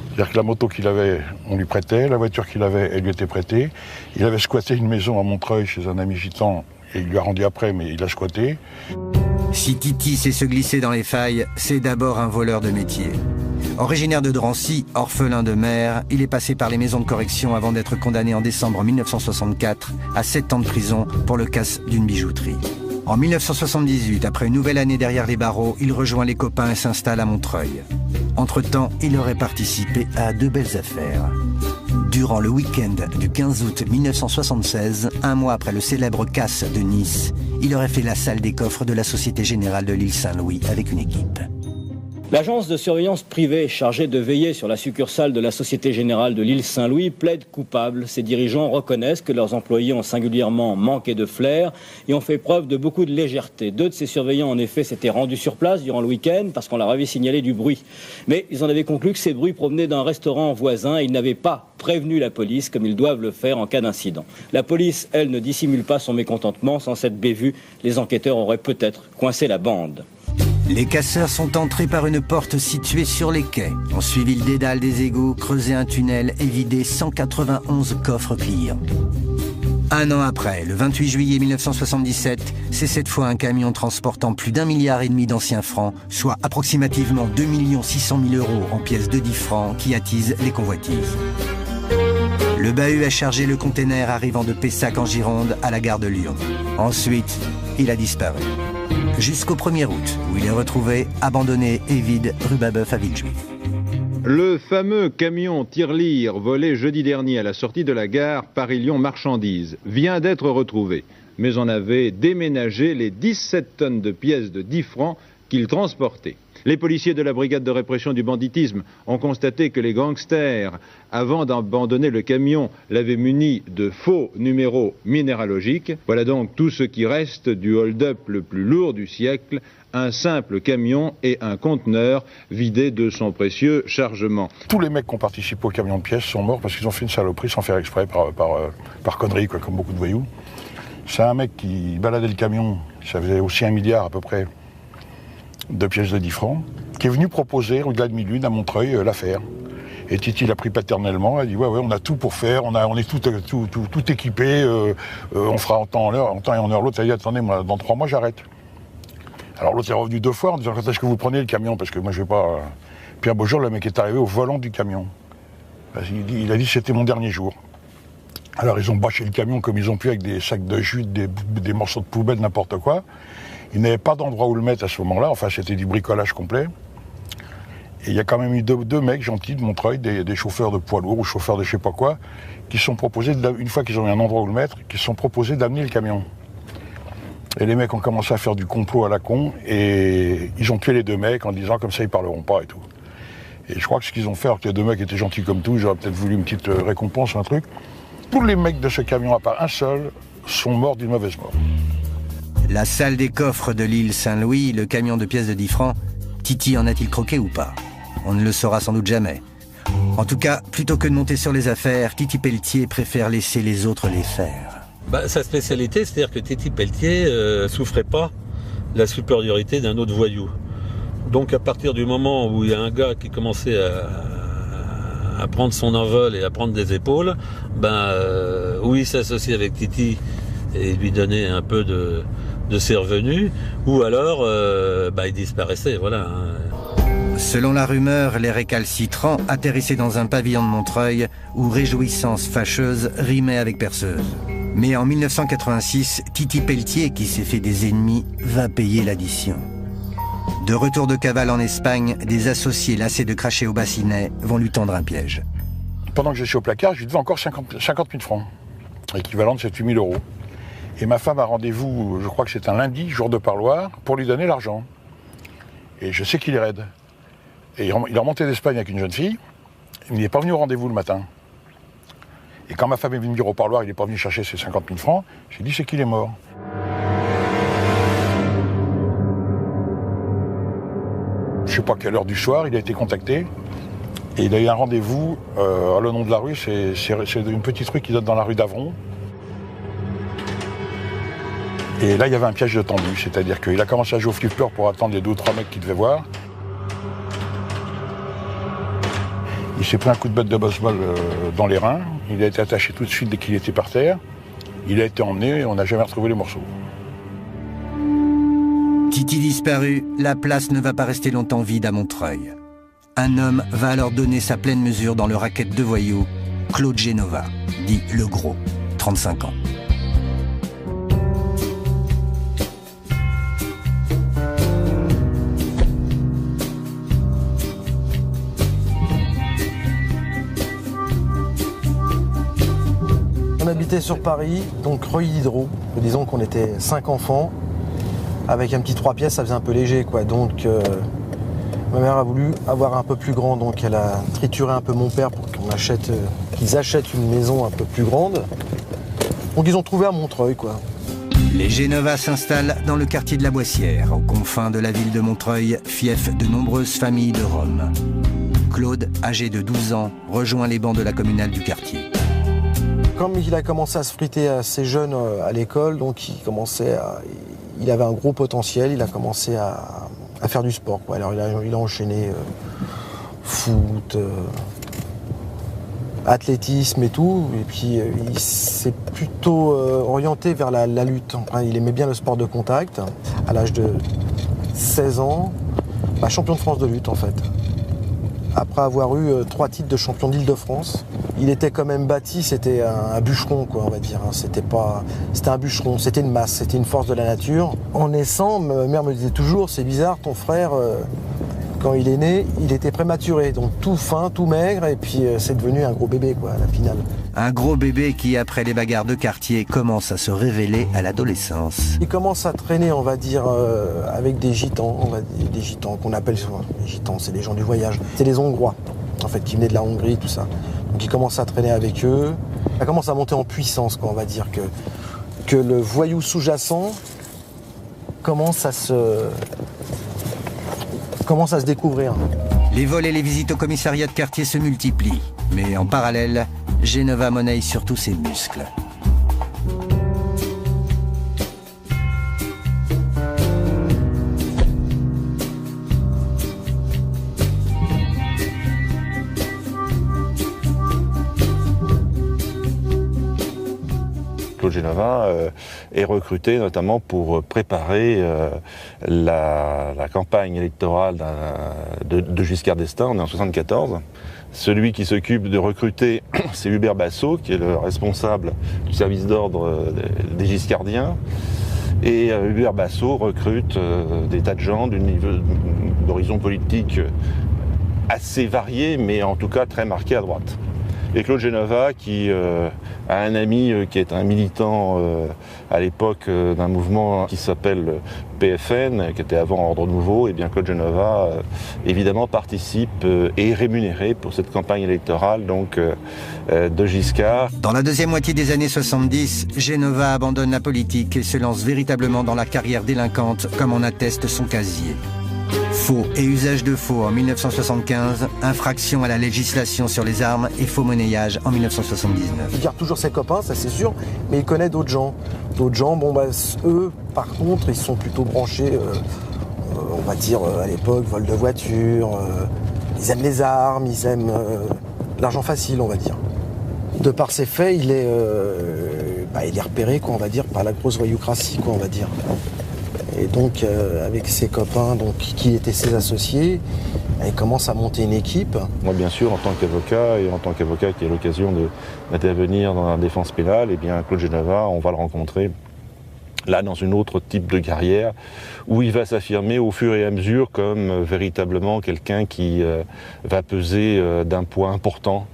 C'est-à-dire que la moto qu'il avait, on lui prêtait, la voiture qu'il avait, elle lui était prêtée. Il avait squatté une maison à Montreuil chez un ami gitan, et il lui a rendu après, mais il a squatté. Si Titi sait se glisser dans les failles, c'est d'abord un voleur de métier. Originaire de Drancy, orphelin de mère, il est passé par les maisons de correction avant d'être condamné en décembre 1964 à 7 ans de prison pour le casse d'une bijouterie. En 1978, après une nouvelle année derrière les barreaux, il rejoint les copains et s'installe à Montreuil. Entre-temps, il aurait participé à 2 belles affaires. Durant le week-end du 15 août 1976, un mois après le célèbre casse de Nice, il aurait fait la salle des coffres de la Société Générale de l'île Saint-Louis avec une équipe. L'agence de surveillance privée chargée de veiller sur la succursale de la Société Générale de l'île Saint-Louis plaide coupable. Ses dirigeants reconnaissent que leurs employés ont singulièrement manqué de flair et ont fait preuve de beaucoup de légèreté. 2 de ces surveillants, en effet, s'étaient rendus sur place durant le week-end parce qu'on leur avait signalé du bruit. Mais ils en avaient conclu que ces bruits provenaient d'un restaurant voisin et ils n'avaient pas prévenu la police comme ils doivent le faire en cas d'incident. La police, elle, ne dissimule pas son mécontentement. Sans cette bévue, les enquêteurs auraient peut-être coincé la bande. Les casseurs sont entrés par une porte située sur les quais, ont suivi le dédale des égouts, creusé un tunnel et vidé 191 coffres clients. Un an après, le 28 juillet 1977, c'est cette fois un camion transportant plus d'1,5 milliard d'anciens francs, soit approximativement 2 600 000 € en pièces de 10 francs qui attise les convoitises. Le bahut a chargé le container arrivant de Pessac en Gironde à la gare de Lyon. Ensuite, il a disparu. Jusqu'au 1er août, où il est retrouvé, abandonné et vide, rue Babeuf à Villejuif. Le fameux camion tirelire volé jeudi dernier à la sortie de la gare Paris-Lyon Marchandises vient d'être retrouvé, mais on avait déménagé les 17 tonnes de pièces de 10 francs qu'il transportait. Les policiers de la brigade de répression du banditisme ont constaté que les gangsters, avant d'abandonner le camion, l'avaient muni de faux numéros minéralogiques. Voilà donc tout ce qui reste du hold-up le plus lourd du siècle, un simple camion et un conteneur vidé de son précieux chargement. Tous les mecs qui ont participé au camion de pièces sont morts parce qu'ils ont fait une saloperie sans faire exprès, par connerie, quoi, comme beaucoup de voyous. C'est un mec qui baladait le camion, ça faisait aussi 1 milliard à peu près de pièces de 10 francs, qui est venu proposer, au-delà de Midlune, à Montreuil, l'affaire. Et Titi l'a pris paternellement, elle a dit ouais, on a tout pour faire, on est tout équipé, on fera en temps et en heure. L'autre a dit attendez, moi, dans 3 mois j'arrête. Alors l'autre est revenu 2 fois en disant quand est-ce que vous prenez le camion, parce que moi je vais pas. Puis un beau jour, le mec est arrivé au volant du camion. Il a dit c'était mon dernier jour. Alors ils ont bâché le camion comme ils ont pu avec des sacs de jus, des morceaux de poubelle, n'importe quoi. Ils n'avaient pas d'endroit où le mettre à ce moment-là, enfin c'était du bricolage complet. Et il y a quand même eu deux mecs gentils de Montreuil, des chauffeurs de poids lourds ou chauffeurs de je sais pas quoi, qui sont proposés, une fois qu'ils ont eu un endroit où le mettre, qui sont proposés d'amener le camion. Et les mecs ont commencé à faire du complot à la con, et ils ont tué les 2 mecs en disant comme ça ils parleront pas et tout. Et je crois que ce qu'ils ont fait, alors que les 2 mecs étaient gentils comme tout, j'aurais peut-être voulu une petite récompense ou un truc. Tous les mecs de ce camion, à part un seul, sont morts d'une mauvaise mort. La salle des coffres de l'île Saint-Louis, le camion de pièces de 10 francs, Titi en a-t-il croqué ou pas? On ne le saura sans doute jamais. En tout cas, plutôt que de monter sur les affaires, Titi Pelletier préfère laisser les autres les faire. Sa spécialité, c'est-à-dire que Titi Pelletier souffrait pas la supériorité d'un autre voyou. Donc à partir du moment où il y a un gars qui commençait à prendre son envol et à prendre des épaules, où il s'associe avec Titi et lui donnait un peu de ses revenus, ou alors il disparaissait, voilà. Selon la rumeur, les récalcitrants atterrissaient dans un pavillon de Montreuil où réjouissance fâcheuse rimait avec perceuse. Mais en 1986, Titi Pelletier, qui s'est fait des ennemis, va payer l'addition. De retour de cavale en Espagne, des associés lassés de cracher au bassinet vont lui tendre un piège. Pendant que je suis au placard, je lui devais encore 50 000 francs, équivalent de 7 000 €. Et ma femme a rendez-vous, je crois que c'est un lundi, jour de parloir, pour lui donner l'argent. Et je sais qu'il est raide. Et il est remonté d'Espagne avec une jeune fille, il n'est pas venu au rendez-vous le matin. Et quand ma femme est venue me dire au parloir, il n'est pas venu chercher ses 50 000 francs, j'ai dit c'est qu'il est mort. Je ne sais pas à quelle heure du soir, il a été contacté. Et il a eu un rendez-vous à le nom de la rue, c'est une petite rue qui donne dans la rue d'Avron. Et là, il y avait un piège de tendu, c'est-à-dire qu'il a commencé à jouer au flipper pour attendre les 2 ou 3 mecs qu'il devait voir. Il s'est pris un coup de batte de baseball dans les reins. Il a été attaché tout de suite dès qu'il était par terre. Il a été emmené et on n'a jamais retrouvé les morceaux. Titi disparu, la place ne va pas rester longtemps vide à Montreuil. Un homme va alors donner sa pleine mesure dans le racket de voyous, Claude Genova, dit Le Gros, 35 ans. On habitait sur Paris, donc rue Diderot. Disons qu'on était 5 enfants. Avec un petit 3 pièces, ça faisait un peu léger, quoi. Donc, Ma mère a voulu avoir un peu plus grand, donc elle a trituré un peu mon père pour qu'ils achètent une maison un peu plus grande. Donc ils ont trouvé à Montreuil, quoi. Les Genova s'installent dans le quartier de la Boissière, aux confins de la ville de Montreuil, fief de nombreuses familles de Roms. Claude, âgé de 12 ans, rejoint les bancs de la communale du quartier. Comme il a commencé à se friter assez jeune à l'école, donc il avait un gros potentiel, il a commencé à faire du sport, quoi. Alors il a enchaîné foot, athlétisme et tout, et puis il s'est plutôt orienté vers la lutte. Enfin, il aimait bien le sport de contact. À l'âge de 16 ans, champion de France de lutte en fait. Après avoir eu 3 titres de champion d'Île-de-France, il était quand même bâti, c'était un bûcheron, quoi, on va dire. C'était un bûcheron, c'était une masse, c'était une force de la nature. En naissant, ma mère me disait toujours, c'est bizarre, ton frère, quand il est né, il était prématuré, donc tout fin, tout maigre, et puis c'est devenu un gros bébé, quoi, à la finale. Un gros bébé qui, après les bagarres de quartier, commence à se révéler à l'adolescence. Il commence à traîner, on va dire, avec des gitans, des gitans qu'on appelle souvent. Les gitans, c'est les gens du voyage. C'est les Hongrois, en fait, qui venaient de la Hongrie, tout ça. Donc il commence à traîner avec eux. Ça commence à monter en puissance, quoi, on va dire, que le voyou sous-jacent commence à se découvrir. Les vols et les visites au commissariat de quartier se multiplient. Mais en parallèle, Genova monnaie surtout ses muscles. Claude Genova est recruté notamment pour préparer la campagne électorale de Giscard d'Estaing en 1974. Celui qui s'occupe de recruter, c'est Hubert Bassot, qui est le responsable du service d'ordre des Giscardiens. Et Hubert Bassot recrute des tas de gens d'horizons politiques assez variés, mais en tout cas très marqués à droite. Et Claude Genova, qui a un ami qui est un militant à l'époque d'un mouvement qui s'appelle PFN, qui était avant Ordre Nouveau, et bien Claude Genova évidemment participe et est rémunéré pour cette campagne électorale donc, de Giscard. Dans la deuxième moitié des années 70, Genova abandonne la politique et se lance véritablement dans la carrière délinquante, comme en atteste son casier. Faux et usage de faux en 1975, infraction à la législation sur les armes et faux monnayage en 1979. Il garde toujours ses copains, ça c'est sûr, mais il connaît d'autres gens. D'autres gens, eux, par contre, ils sont plutôt branchés, on va dire, à l'époque, vol de voiture, ils aiment les armes, ils aiment l'argent facile, on va dire. De par ses faits, il est repéré, quoi, on va dire, par la grosse voyoucratie, quoi, on va dire. Et donc, avec ses copains, donc, qui étaient ses associés, il commence à monter une équipe. Moi, bien sûr, en tant qu'avocat, et en tant qu'avocat qui a l'occasion d'intervenir dans la défense pénale, eh bien, Claude Genova, on va le rencontrer là dans une autre type de carrière, où il va s'affirmer au fur et à mesure comme véritablement quelqu'un qui va peser d'un poids important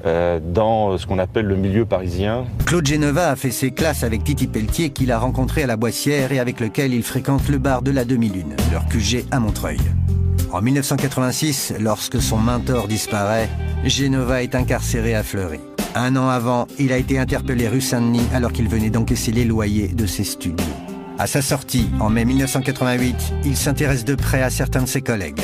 dans ce qu'on appelle le milieu parisien. Claude Genova a fait ses classes avec Titi Pelletier qu'il a rencontré à la Boissière et avec lequel il fréquente le bar de la Demi-Lune, leur QG à Montreuil. En 1986, lorsque son mentor disparaît, Genova est incarcéré à Fleury. Un an avant, il a été interpellé rue Saint-Denis alors qu'il venait d'encaisser les loyers de ses studios. À sa sortie, en mai 1988, il s'intéresse de près à certains de ses collègues.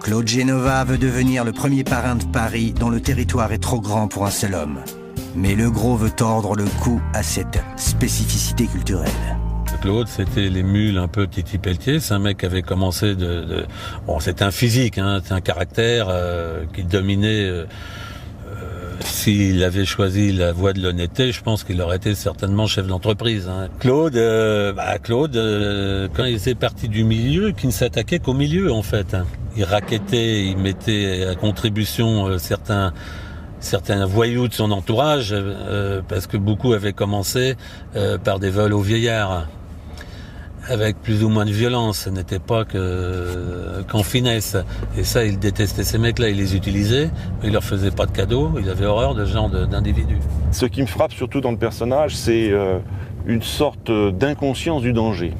Claude Genova veut devenir le premier parrain de Paris dont le territoire est trop grand pour un seul homme. Mais le gros veut tordre le cou à cette spécificité culturelle. Claude, c'était les mules un peu Titi Pelletier. C'est un mec qui avait commencé Bon, c'était un physique, hein, c'est un caractère qui dominait... S'il avait choisi la voie de l'honnêteté, je pense qu'il aurait été certainement chef d'entreprise. Hein. Claude, quand il était parti du milieu, qui ne s'attaquait qu'au milieu en fait. Hein. Il rackettait, il mettait à contribution certains voyous de son entourage, parce que beaucoup avaient commencé par des vols aux vieillards, avec plus ou moins de violence. Ce n'était pas qu'en finesse. Et ça, il détestait ces mecs-là, il les utilisait, mais il leur faisait pas de cadeaux, il avait horreur de ce genre d'individus. Ce qui me frappe surtout dans le personnage, c'est une sorte d'inconscience du danger.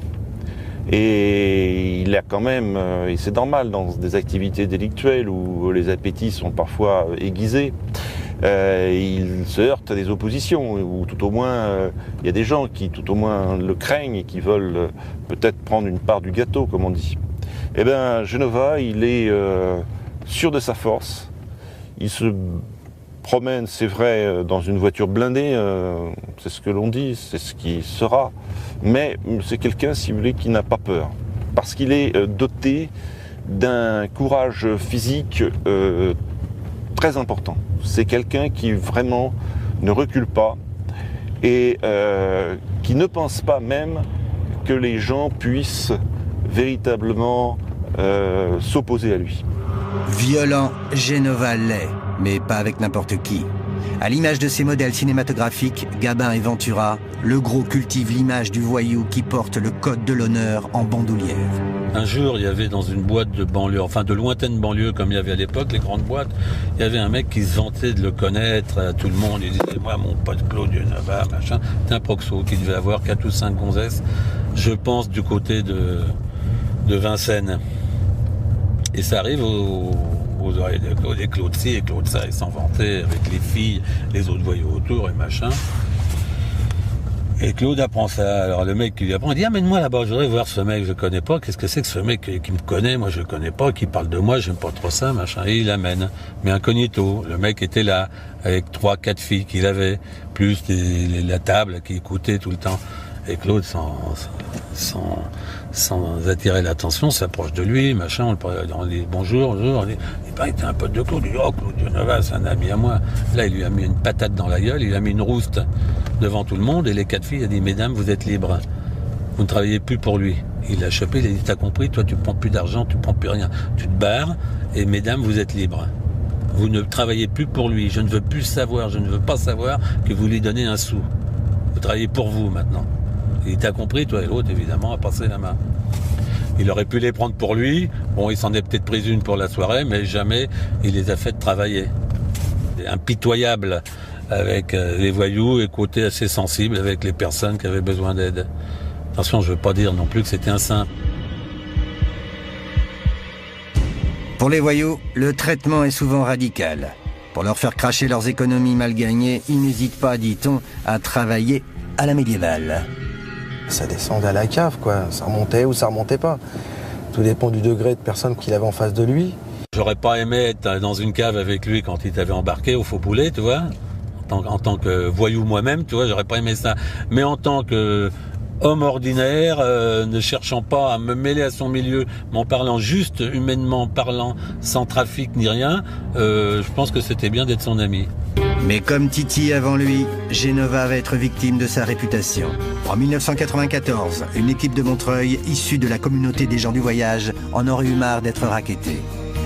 Et il a quand même, et c'est normal dans des activités délictuelles où les appétits sont parfois aiguisés, il se heurte à des oppositions, ou tout au moins, il y a des gens qui tout au moins le craignent et qui veulent peut-être prendre une part du gâteau, comme on dit. Eh bien, Genova, il est sûr de sa force. Il se promène, c'est vrai, dans une voiture blindée, c'est ce que l'on dit, c'est ce qui sera. Mais c'est quelqu'un, si vous voulez, qui n'a pas peur. Parce qu'il est doté d'un courage physique très important. C'est quelqu'un qui vraiment ne recule pas et qui ne pense pas même que les gens puissent véritablement s'opposer à lui. Violent, Genova l'est, mais pas avec n'importe qui. À l'image de ses modèles cinématographiques, Gabin et Ventura, le gros cultive l'image du voyou qui porte le code de l'honneur en bandoulière. Un jour, il y avait dans une boîte de banlieue, enfin de lointaine banlieue comme il y avait à l'époque, les grandes boîtes, il y avait un mec qui se vantait de le connaître à tout le monde. Il disait, moi, mon pote Claude Genova, machin. C'est un proxo qui devait avoir 4 ou 5 gonzesses, je pense, du côté de Vincennes. Et ça arrive aux oreilles de Claude, et Claude ci et Claude ça, ils s'en vantaient avec les filles, les autres voyous autour et machin. Et Claude apprend ça, alors le mec qui lui apprend, il dit, amène-moi là-bas, je voudrais voir ce mec, je connais pas, qu'est-ce que c'est que ce mec qui me connaît, moi je le connais pas, qui parle de moi, j'aime pas trop ça, machin, et il l'amène. Mais incognito, le mec était là, avec 3-4 filles qu'il avait, plus la table qui écoutait tout le temps. Et Claude, sans attirer l'attention, s'approche de lui, machin, on dit bonjour, il était un pote de Claude, il dit, oh Claude Genova, c'est un ami à moi. Là, il lui a mis une patate dans la gueule, il a mis une rouste devant tout le monde, et les 4 filles, il a dit, mesdames, vous êtes libres, vous ne travaillez plus pour lui. Il l'a chopé, il a dit, t'as compris, toi tu prends plus d'argent, tu prends plus rien, tu te barres, et mesdames, vous êtes libres. Vous ne travaillez plus pour lui, je ne veux plus savoir, je ne veux pas savoir que vous lui donnez un sou. Vous travaillez pour vous maintenant. Il t'a compris, toi, et l'autre, évidemment, a passé la main. Il aurait pu les prendre pour lui. Bon, il s'en est peut-être pris une pour la soirée, mais jamais il les a fait travailler. Impitoyable avec les voyous et côté assez sensible avec les personnes qui avaient besoin d'aide. Attention, je ne veux pas dire non plus que c'était un saint. Pour les voyous, le traitement est souvent radical. Pour leur faire cracher leurs économies mal gagnées, ils n'hésitent pas, dit-on, à travailler à la médiévale. Ça descendait à la cave, quoi. Ça remontait ou ça remontait pas. Tout dépend du degré de personne qu'il avait en face de lui. J'aurais pas aimé être dans une cave avec lui quand il t'avait embarqué au Faux Poulet, tu vois. En tant que voyou moi-même, tu vois, j'aurais pas aimé ça. Mais en tant que homme ordinaire, ne cherchant pas à me mêler à son milieu, mais en parlant juste, humainement parlant, sans trafic ni rien, je pense que c'était bien d'être son ami. Mais comme Titi avant lui, Genova va être victime de sa réputation. En 1994, une équipe de Montreuil, issue de la communauté des gens du voyage, en aurait eu marre d'être raquettée.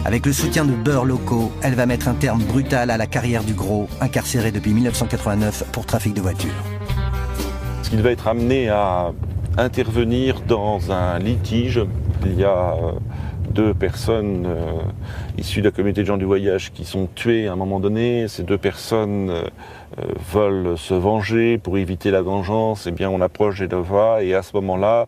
Avec le soutien de beurres locaux, elle va mettre un terme brutal à la carrière du Gros, incarcéré depuis 1989 pour trafic de voitures. Il va être amené à intervenir dans un litige. Il y a 2 personnes issues de la communauté de gens du voyage qui sont tuées à un moment donné. Ces 2 personnes veulent se venger pour éviter la vengeance. Eh bien, on approche Genova et à ce moment-là,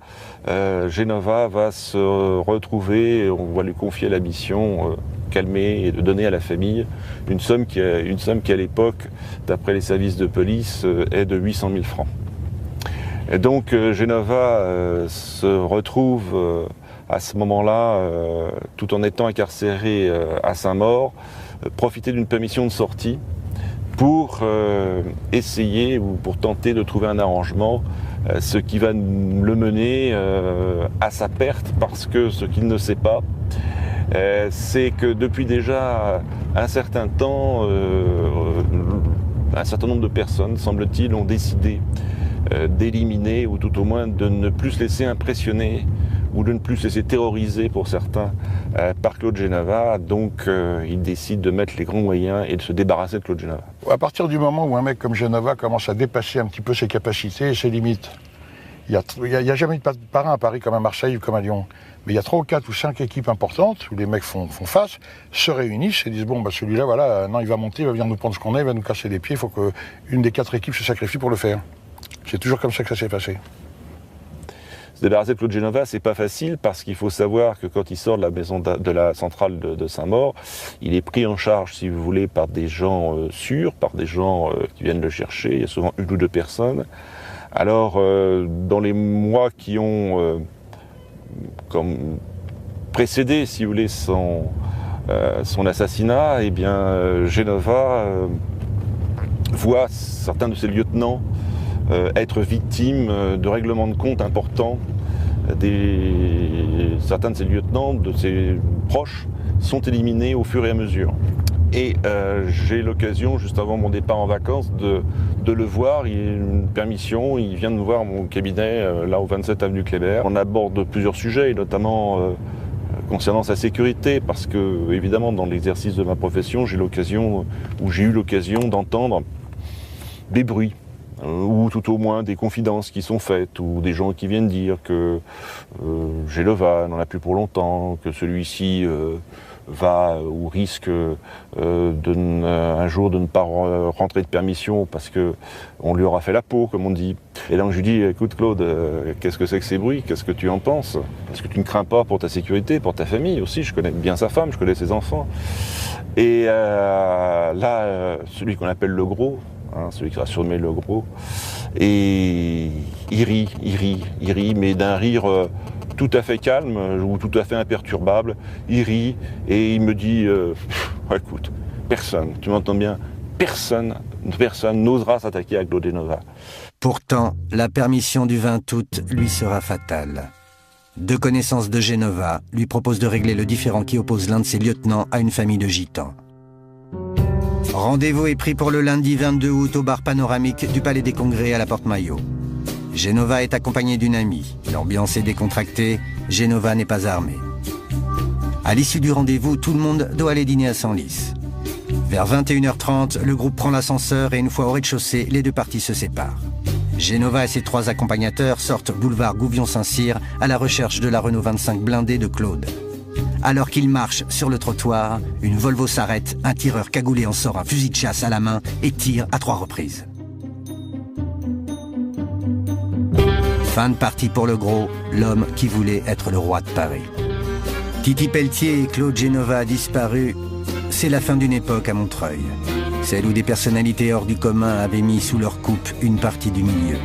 Genova va se retrouver, on va lui confier la mission calmer et de donner à la famille une somme qui à l'époque, d'après les services de police, est de 800 000 francs. Et donc Genova se retrouve à ce moment-là, tout en étant incarcéré à Saint-Maur, profiter d'une permission de sortie pour essayer ou pour tenter de trouver un arrangement, ce qui va le mener à sa perte, parce que ce qu'il ne sait pas, c'est que depuis déjà un certain temps, un certain nombre de personnes, semble-t-il, ont décidé d'éliminer, ou tout au moins de ne plus se laisser impressionner, ou de ne plus se laisser terroriser pour certains par Claude Genova. Donc il décide de mettre les grands moyens et de se débarrasser de Claude Genova. À partir du moment où un mec comme Genova commence à dépasser un petit peu ses capacités et ses limites, il n'y a jamais eu de parrain à Paris comme à Marseille ou comme à Lyon, mais il y a 3 ou 4 ou 5 équipes importantes où les mecs font face, se réunissent et disent bon bah celui-là voilà, non il va monter, il va venir nous prendre ce qu'on est, il va nous casser les pieds, il faut qu'une des 4 équipes se sacrifie pour le faire. C'est toujours comme ça que ça s'est passé. Se débarrasser de Claude Genova, c'est pas facile parce qu'il faut savoir que quand il sort de la maison de la centrale de Saint-Maur, il est pris en charge, si vous voulez, par des gens sûrs, par des gens qui viennent le chercher. Il y a souvent 1 ou 2 personnes. Alors, dans les mois qui ont précédé, si vous voulez, son assassinat, eh bien, Genova voit certains de ses lieutenants être victimes de règlements de compte importants. Certains de ses lieutenants, de ses proches, sont éliminés au fur et à mesure. Et j'ai l'occasion, juste avant mon départ en vacances, de le voir. Il a une permission, il vient de nous voir à mon cabinet, là au 27 avenue Kléber. On aborde plusieurs sujets, notamment concernant sa sécurité, parce que, évidemment, dans l'exercice de ma profession, j'ai eu l'occasion d'entendre des bruits, ou tout au moins des confidences qui sont faites, ou des gens qui viennent dire que Genova n'en a plus pour longtemps, que celui-ci va ou risque un jour de ne pas rentrer de permission parce qu'on lui aura fait la peau, comme on dit. Et donc je lui dis, écoute Claude, qu'est-ce que c'est que ces bruits? Qu'est-ce que tu en penses? Est-ce que tu ne crains pas pour ta sécurité, pour ta famille aussi? Je connais bien sa femme, je connais ses enfants. Et là, celui qu'on appelle le gros, celui qui sera surnommé le gros, et il rit, mais d'un rire tout à fait calme ou tout à fait imperturbable. Il rit et il me dit écoute, personne, tu m'entends bien, personne n'osera s'attaquer à Claude Genova. Pourtant, la permission du 20 août lui sera fatale. Deux connaissances de Genova lui proposent de régler le différend qui oppose l'un de ses lieutenants à une famille de gitans. Rendez-vous est pris pour le lundi 22 août au bar panoramique du Palais des Congrès à la Porte-Maillot. Genova est accompagné d'une amie. L'ambiance est décontractée, Genova n'est pas armé. À l'issue du rendez-vous, tout le monde doit aller dîner à Senlis. Vers 21h30, le groupe prend l'ascenseur et une fois au rez-de-chaussée, les deux parties se séparent. Genova et ses 3 accompagnateurs sortent boulevard Gouvion-Saint-Cyr à la recherche de la Renault 25 blindée de Claude. Alors qu'ils marchent sur le trottoir, une Volvo s'arrête, un tireur cagoulé en sort un fusil de chasse à la main et tire à 3 reprises. Fin de partie pour le gros, l'homme qui voulait être le roi de Paris. Titi Pelletier et Claude Genova disparus, c'est la fin d'une époque à Montreuil. Celle où des personnalités hors du commun avaient mis sous leur coupe une partie du milieu.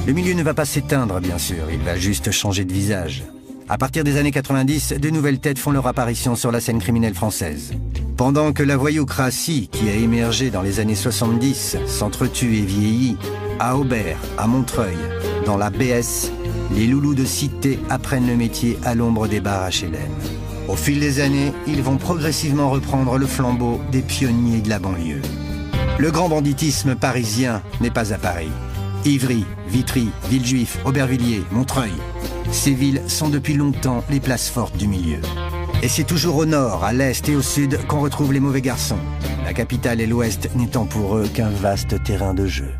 Le milieu ne va pas s'éteindre, bien sûr, il va juste changer de visage. À partir des années 90, de nouvelles têtes font leur apparition sur la scène criminelle française. Pendant que la voyoucratie, qui a émergé dans les années 70, s'entretue et vieillit, à Aubert, à Montreuil, dans la BS, les loulous de cité apprennent le métier à l'ombre des bars HLM. Au fil des années, ils vont progressivement reprendre le flambeau des pionniers de la banlieue. Le grand banditisme parisien n'est pas à Paris. Ivry, Vitry, Villejuif, Aubervilliers, Montreuil. Ces villes sont depuis longtemps les places fortes du milieu. Et c'est toujours au nord, à l'est et au sud qu'on retrouve les mauvais garçons. La capitale et l'ouest n'étant pour eux qu'un vaste terrain de jeu.